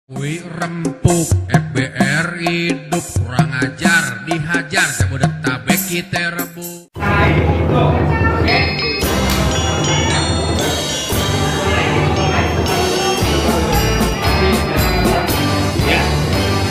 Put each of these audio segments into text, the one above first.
Wih rempuk FBR hidup kurang ajar dihajar Jabodetabek kita rebut.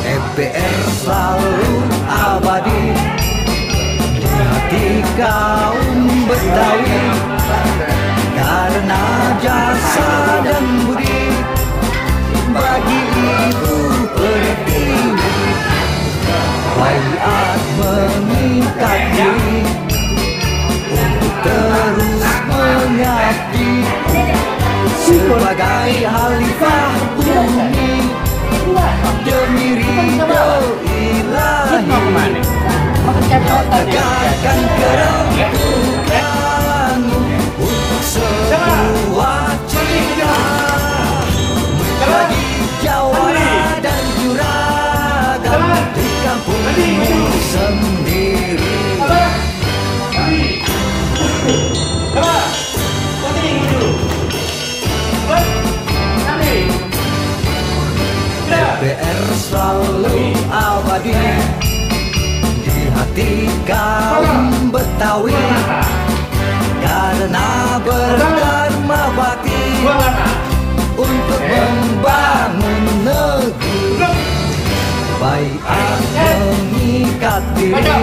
FBR selalu abadi di hati kaum Betawi karena jasa dan budi bagi ibu pertiwi, bayat mengikat diri untuk terus mengabdi sebagai khalifah bumi demi ridho ilahi, tegakkan kerentukanmu untuk sebuah cinta menjadi jawara dan juragan di kampungmu sendiri. FBR selalu abadi di hati kaum Betawi karena berdharma bakti untuk membangun negeri, bayat mengikat diri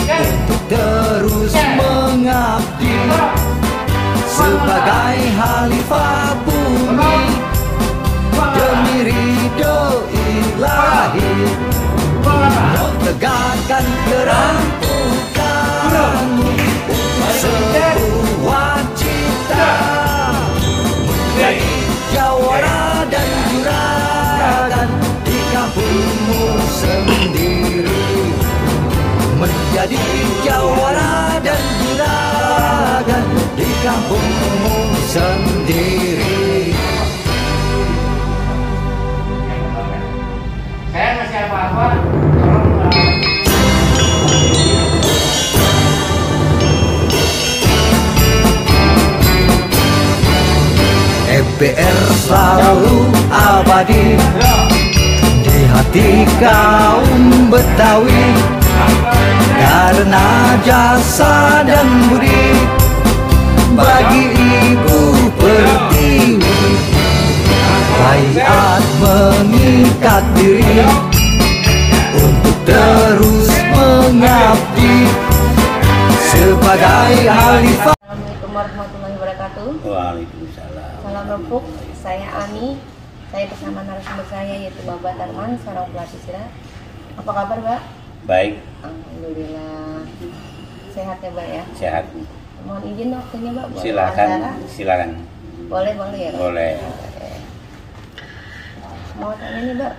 untuk terus mengabdi sebagai khalifah bumi demi ridho ilahi, tegakkan kerentukanmu untuk sebuah cita menjadi jawara dan juragan di kampungmu sendiri, menjadi jawara dan juragan di kampungmu sendiri. Saya ngasih apa-apa, FBR selalu abadi di hati kaum Betawi karena jasa dan budi bagi ibu pertiwi, bayat mengikat diri untuk terus mengabdi sebagai khalifah. Assalamualaikum warahmatullahi wabarakatuh. Waalaikumsalam. Salam rempuk, saya Ani. Saya bersama narasumber saya yaitu Bapak Darman, seorang pelatih silat. Apa kabar, Mbak? Baik, Alhamdulillah. Sehat ya, Mbak ya? sehat. Mohon izin waktunya, Mbak. Boleh Silakan, wawancara? silakan. Boleh ya, Mbak? Boleh. Oke. Mau tanya nih, Mbak.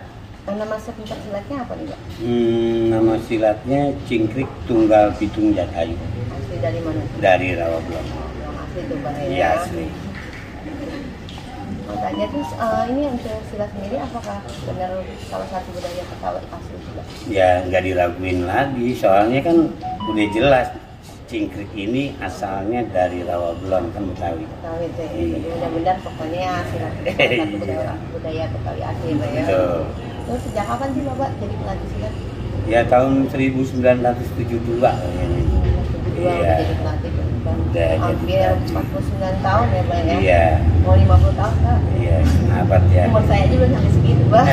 Nama seputar silatnya apa nih, Mbak? Nama silatnya Cingkrik Tunggal Pitung Jatayu. Asli dari mana? Dari Rawabelong. Yang asli tuh, Mbak ya? Iya, asli. Mau tanya terus, ini untuk silat sendiri apakah benar salah satu budaya Betawi asli juga? Ya, nggak diraguin lagi, soalnya kan udah jelas Cingkrik ini asalnya dari Rawabelong, kan Betawi. Betawi itu ya, Iya. jadi benar-benar pokoknya silat itu salah satu budaya Betawi asli, Mbak ya? Betul. Terus sejak kapan sih Bapak jadi pelatih silat? Ya tahun 1972 kayaknya. Kedua Iya. jadi pelatih Mbak. Udah jadi Hampir pelatih. 49 tahun ya, Mbak ya? Iya. Mau 50 tahun, Pak? Iya, sahabat ya. Umur saya aja belum sampai segitu, Pak.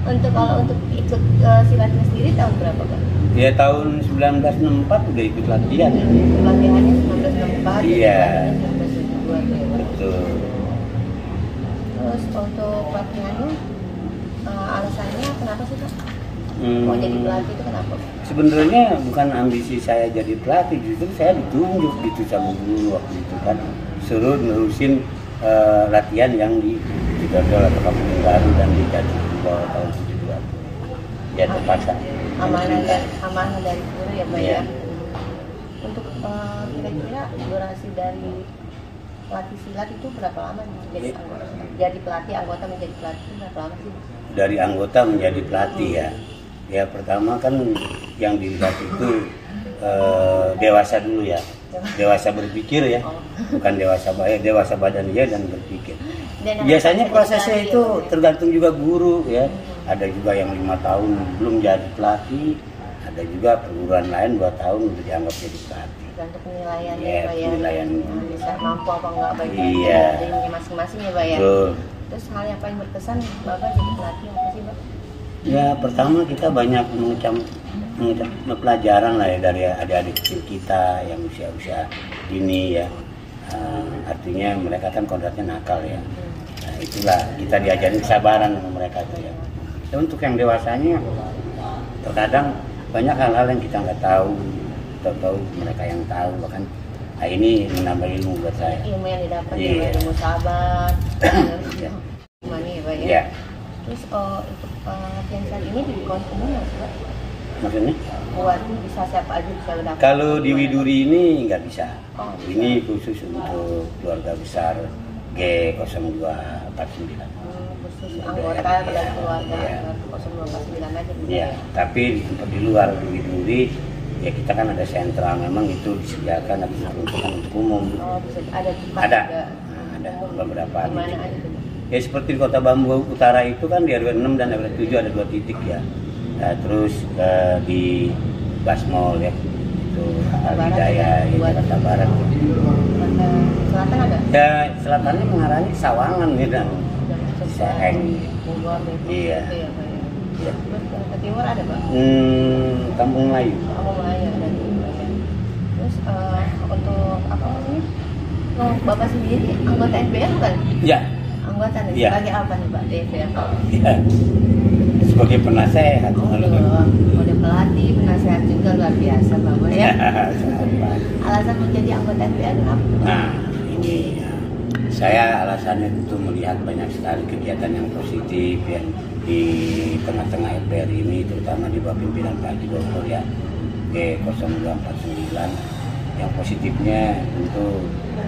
Kalau untuk ikut silatnya sendiri tahun berapa, Pak? Ya tahun 1964 udah ikut latihan. Pelatihannya 1964, Iya. jadi pelatihnya 1972 tuh ya, Pak? Betul. Terus untuk pelatihannya, alasannya kenapa sih, Pak? Mau jadi pelatih itu kenapa? Sebenarnya bukan ambisi saya jadi pelatih, justru saya ditunjuk gitu sama guru waktu itu kan, suruh nerusin latihan yang di Dodol atau Kampung Baru dan di Jatiluhur tahun 72. Ya terpaksa. Amanah dari guru ya, Pak Iya. ya. Untuk kira-kira durasi dari pelatih silat itu berapa lama jadi anggota? Jadi pelatih anggota menjadi pelatih itu berapa lama sih? Dari anggota menjadi pelatih ya. Ya pertama kan yang dilihat itu dewasa dulu ya, dewasa berpikir ya, bukan dewasa badan ya dan berpikir. Biasanya prosesnya itu tergantung juga guru ya. Ada juga yang 5 tahun belum jadi pelatih, ada juga perguruan lain 2 tahun udah dianggap jadi pelatih. Tergantung penilaian Ya, penilaian. bisa mampu apa enggak bagi Iya. dirinya masing-masing ya Pak ya. Betul. Terus hal yang paling berkesan Bapak jadi pelatih apa sih Pak? Ya pertama kita banyak mengecam pelajaran lah ya dari adik-adik kecil kita yang usia-usia dini ya. Artinya mereka kan kodratnya nakal ya. Nah, itulah kita diajarin kesabaran sama mereka tuh ya. Dan untuk yang dewasanya terkadang banyak hal-hal yang kita nggak tahu, tahu mereka yang tahu, bahkan ini menambah ilmu buat saya. Ilmu yang didapat Iya. ya, ilmu sahabat, gimana ya Pak ya? Iya. Terus untuk latihan saat ini di kelas umum nggak sih Pak? Maksudnya? Buat bisa siapa aja bisa dapat. Kalau di Widuri ini nggak bisa. Oh, Ini khusus untuk keluarga besar G0249. Khusus anggota Iya. dan keluarga Iya. 0249 aja gitu Ya, tapi di tempat di luar di Widuri ya kita kan ada sentral, memang itu disediakan tapi untuk umum. Oh, bisa ada di tempat Ada. juga. Nah, ada beberapa Di mana titik. aja tuh? Ya seperti di Kota Bambu Utara itu kan di RW 6 dan RW 7 ada 2 titik ya. Nah, terus di Basmol ya itu Alhidayah ya, Jakarta Barat. Selatan ada? Ya selatannya mengarahnya ke Sawangan ya dan Seheng. Bogor, Depok, Iya. gitu ya, Pak, ya. Ya. Terus ke timur ada Pak? Kampung Melayu. Kamu Melayu ada di Pak, ya. Terus untuk apa namanya? Oh, Bapak sendiri anggota FBR bukan? Ya, Anggota nih, Iya. sebagai apa nih Pak di FBR? ya. Sebagai penasehat. Udah pelatih, penasehat juga luar biasa Bapak ya. Sahabat. Alasan menjadi anggota FBR apa? Nah, ini ya. Saya alasannya tentu melihat banyak sekali kegiatan yang positif yang di tengah-tengah FBR ini, terutama di bawah pimpinan Pak Haji Dokter ya, G0249. Yang positifnya tentu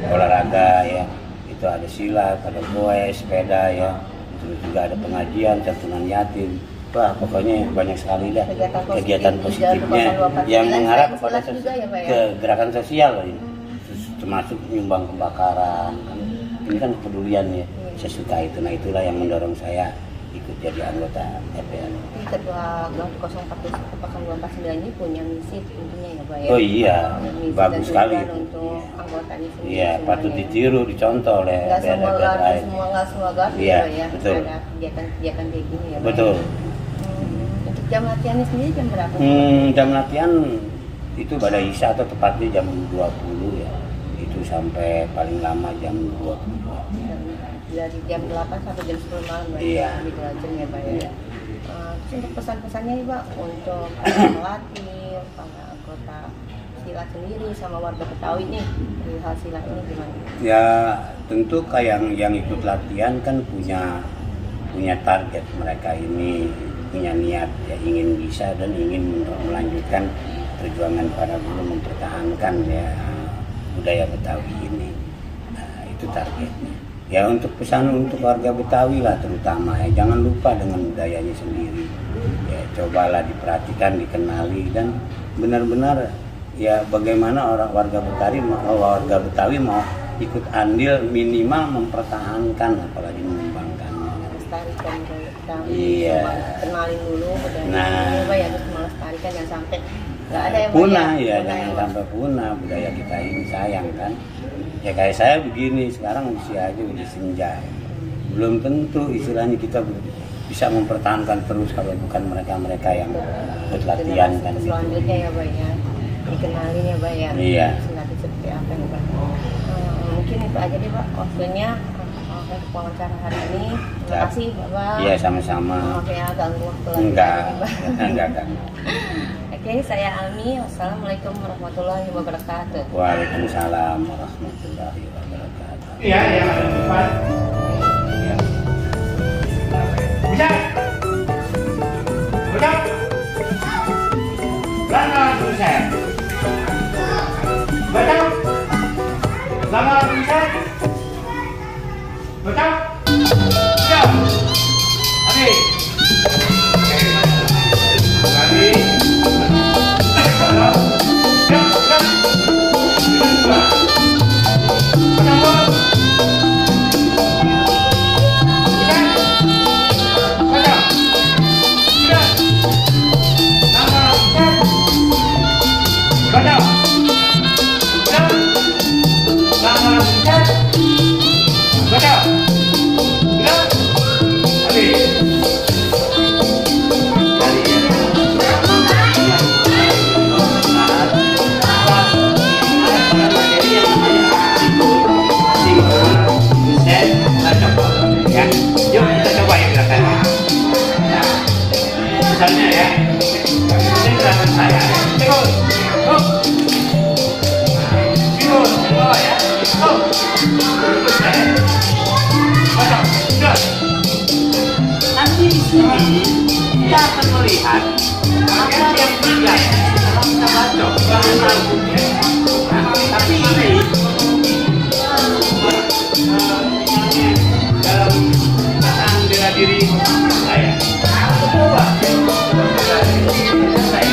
olahraga ya, itu ada silat, ada goes, sepeda ya, terus juga ada pengajian, santunan yatim. Wah, pokoknya banyak sekali dah kegiatan positifnya yang mengarah kepada juga ya, Pak, ya? ke gerakan sosial ini. Terus termasuk nyumbang kebakaran kan. Ini kan kepedulian ya, saya suka itu. Nah itulah yang mendorong saya ikut jadi anggota FPR. Ketua 041 ini punya misi tentunya ya Pak ya. Oh iya, Misi bagus dan sekali. tujuan untuk anggotanya sendiri. Iya, patut ditiru, dicontoh oleh Nggak semua FPR garda, lain. nggak semua garda Iya, ya Pak ya. betul. Ada kegiatan-kegiatan kayak gini ya Pak. Betul. Untuk jam latihannya sendiri jam berapa? Jam latihan itu pada Isya atau tepatnya jam 20 ya. Itu sampai paling lama jam 20. Dari jam 8 sampai jam 10 malam Pak Iya. ya, di Delajen ya Pak ya. Iya. Terus untuk pesan-pesannya nih Pak untuk pelatih, para anggota silat sendiri sama warga Betawi nih di hal silat ini gimana? Ya tentu kayak yang ikut latihan kan punya target, mereka ini punya niat ya, ingin bisa dan ingin melanjutkan perjuangan para guru mempertahankan ya budaya Betawi ini. Nah, itu targetnya. Ya untuk pesan untuk warga Betawi lah terutama ya, jangan lupa dengan budayanya sendiri. Ya cobalah diperhatikan, dikenali dan benar-benar ya bagaimana warga Betawi mau ikut andil minimal mempertahankan apalagi mengembangkannya. Melestarikan budaya Betawi. Iya. Kenalin dulu budaya Nah. ini Pak ya, terus melestarikan jangan sampai nggak ada yang Punah Pak, ya, punah jangan ya, Pak. sampai punah budaya kita ini, sayang kan. Ya kayak saya begini sekarang usia aja udah senja. Belum tentu istilahnya kita bisa mempertahankan terus kalau bukan mereka-mereka yang berlatihan kan gitu. Selanjutnya ya Pak ya, dikenalin ya Pak ya. Iya. Silatnya seperti apa nih Pak? Mungkin itu aja deh Pak waktunya untuk wawancara hari ini. Terima Ya. kasih Bapak. Iya sama-sama. Maaf ya ganggu waktu lagi. Enggak, Pak. enggak. Oke, saya Almi. Wassalamualaikum warahmatullahi wabarakatuh. Waalaikumsalam warahmatullahi wabarakatuh. Iya, iya, Pak. Bisa. Udah. Langgar bisa. Betul. Langgar bisa. Betul. Ya. Oke. Lagi. Betul. besarnya ya. Ini gerakan saya. Ikut. Up. Ikut. Ke bawah ya. Up. Ikut saya. Masuk. Gas. Nanti di sini kita akan melihat apa yang tidak kalau kita bacok. Tapi ini dalam tentang bela diri saya. Coba bela diri saya.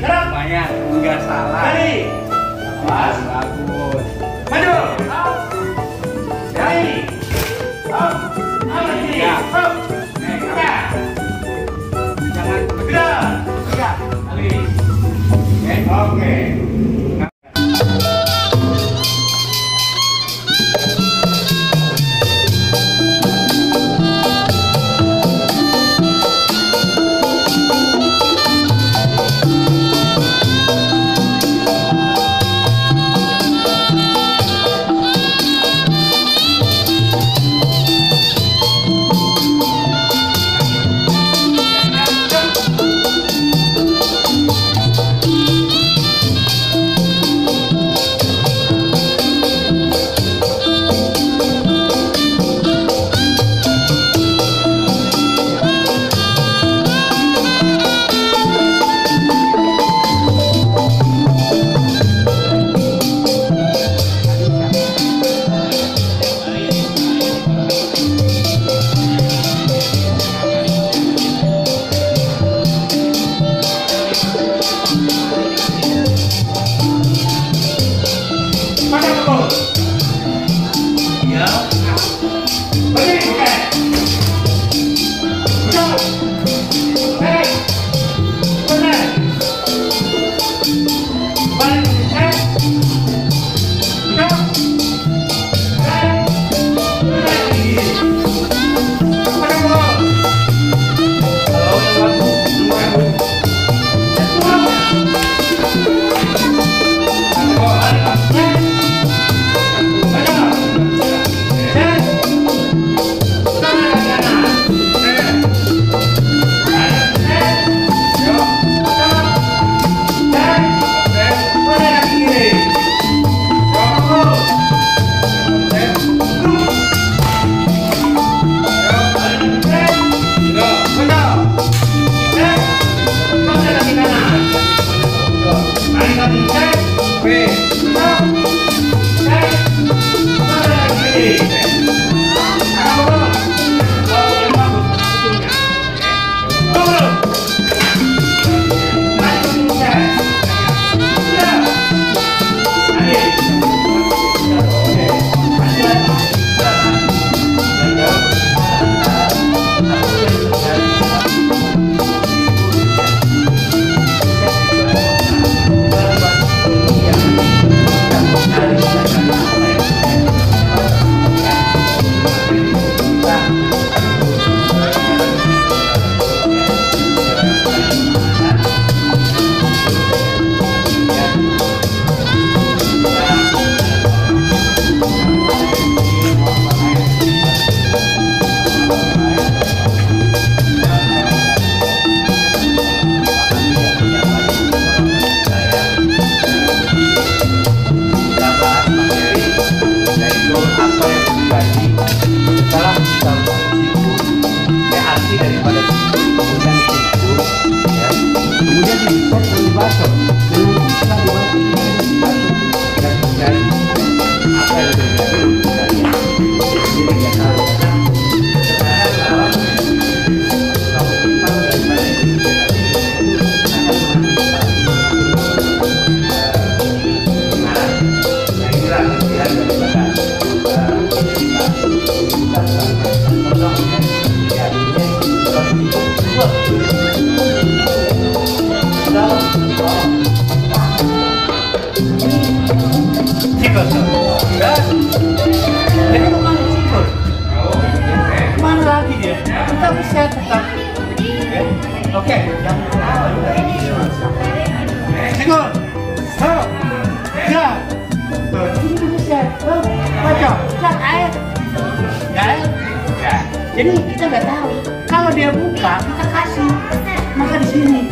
Banyak, enggak salah. Awas, bagus. Maju. Dari. Ya. Jangan bergerak. Oke. Jadi kita nggak tahu. Kalau dia buka, kita kasih. Maka di sini.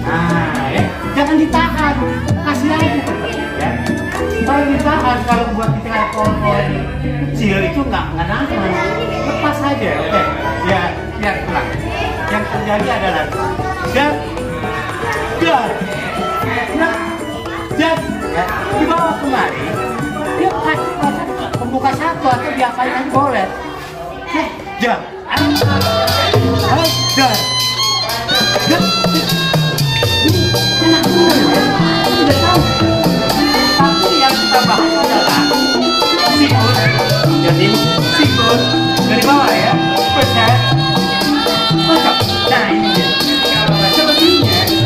Nah, ya. Jangan ditahan, kasih aja. Ya. Kalau ditahan, kalau buat kita alkohol kecil itu nggak nafas. Lepas aja, oke. Ya, lihat pulang. Yang terjadi adalah dan ya, dibawa kemari. Dia kasih pembuka satu atau diapain aja boleh. Ya, enak bener ya, sudah tahu. Tapi yang kita bahas adalah sikut, jadi sikut dari bawah ya, peset, cocok. Nah ini dia. Sepertinya, ini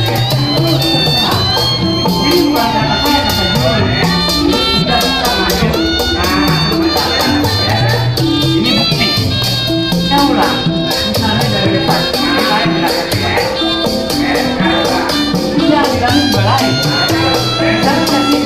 bukan kata saya kata jual ya, tidak bisa maju. Ini bukti. Saya ulang, misalnya dari depan, saya bilang dia bilangnya juga lain. Dan kasih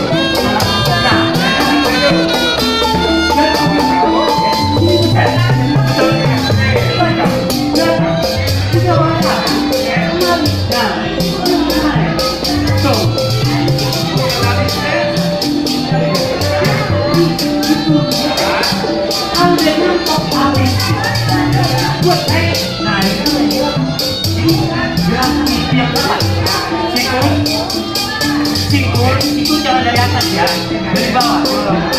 sikut itu jangan dari atas ya, dari bawah.